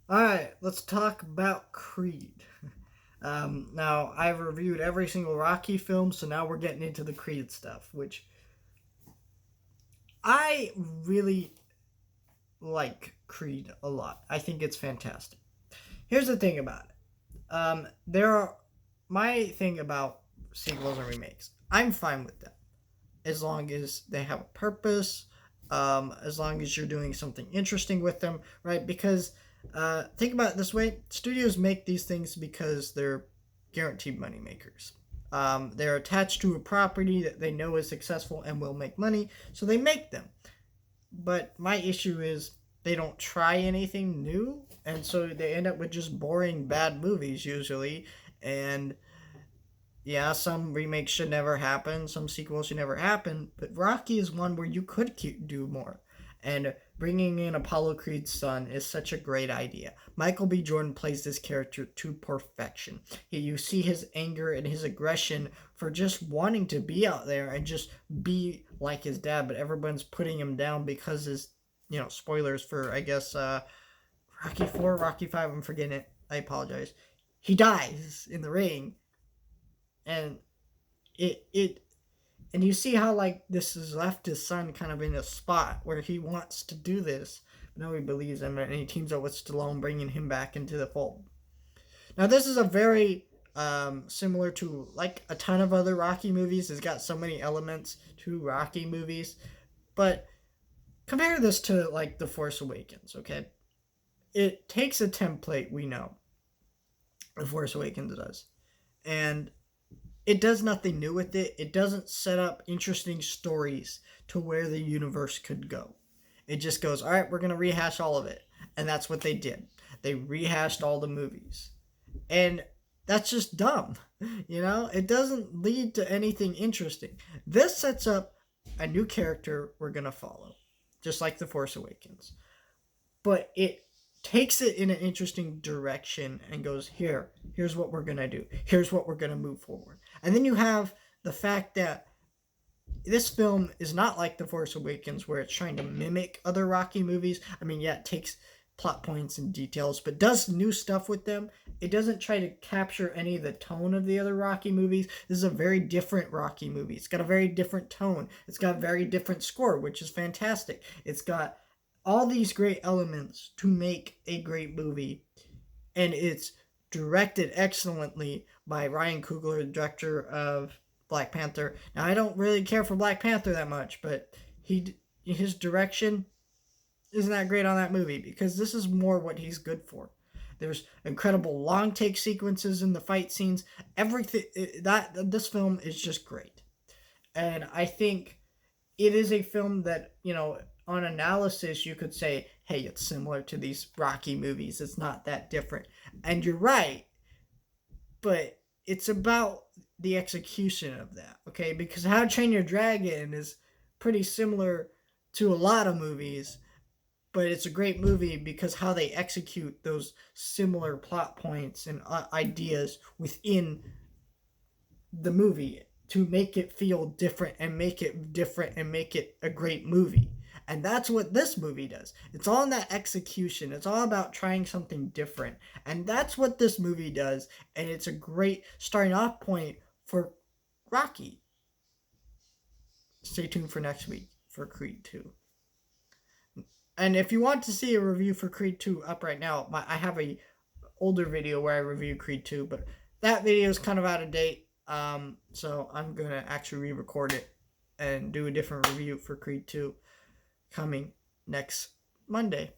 Alright, let's talk about Creed. Now, I've reviewed every single Rocky film, so now we're getting into the Creed stuff, which I really like Creed a lot. I think it's fantastic. Here's the thing about it. There are my thing about sequels and remakes. I'm fine with them as long as they have a purpose, as long as you're doing something interesting with them, right? Because think about it this way: studios make these things because they're guaranteed money makers. They're attached to a property that they know is successful and will make money, so they make them. But my issue is they don't try anything new, and so they end up with just boring, bad movies usually. And yeah, some remakes should never happen, some sequels should never happen, but Rocky is one where you could do more. And bringing in Apollo Creed's son is such a great idea. Michael B. Jordan plays this character to perfection. You see his anger and his aggression for just wanting to be out there and just be like his dad, but everyone's putting him down because spoilers for, I guess, Rocky 4, Rocky 5, I'm forgetting it. I apologize. He dies in the ring, and it and you see how like this has left his son kind of in a spot where he wants to do this, but nobody believes him, and he teams up with Stallone, bringing him back into the fold. Now this is a very similar to like a ton of other Rocky movies. It's got so many elements to Rocky movies, but compare this to like The Force Awakens. Okay, it takes a template we know The Force Awakens does, and it does nothing new with it. It doesn't set up interesting stories to where the universe could go. It just goes, all right, we're going to rehash all of it. And that's what they did. They rehashed all the movies. And that's just dumb. It doesn't lead to anything interesting. This sets up a new character we're going to follow, just like The Force Awakens. But it takes it in an interesting direction and goes, here's what we're going to do, here's what we're going to move forward. And then you have the fact that this film is not like The Force Awakens where it's trying to mimic other Rocky movies. I mean, yeah, it takes plot points and details, but does new stuff with them. It doesn't try to capture any of the tone of the other Rocky movies. This is a very different Rocky movie. It's got a very different tone. It's got a very different score, which is fantastic. It's got all these great elements to make a great movie, and it's directed excellently by Ryan Coogler, the director of Black Panther. Now, I don't really care for Black Panther that much, but his direction isn't that great on that movie because this is more what he's good for. There's incredible long take sequences in the fight scenes. Everything that this film is just great, and I think it is a film that on analysis you could say, hey, it's similar to these Rocky movies. It's not that different, and you're right, but it's about the execution of that, okay? Because How to Train Your Dragon is pretty similar to a lot of movies, but it's a great movie because how they execute those similar plot points and ideas within the movie to make it feel different and make it different and make it a great movie. And that's what this movie does. It's all in that execution. It's all about trying something different. And that's what this movie does. And it's a great starting off point for Rocky. Stay tuned for next week for Creed 2. And if you want to see a review for Creed 2 up right now, I have a older video where I review Creed 2, but that video is kind of out of date. So I'm going to actually re-record it and do a different review for Creed 2 coming next Monday.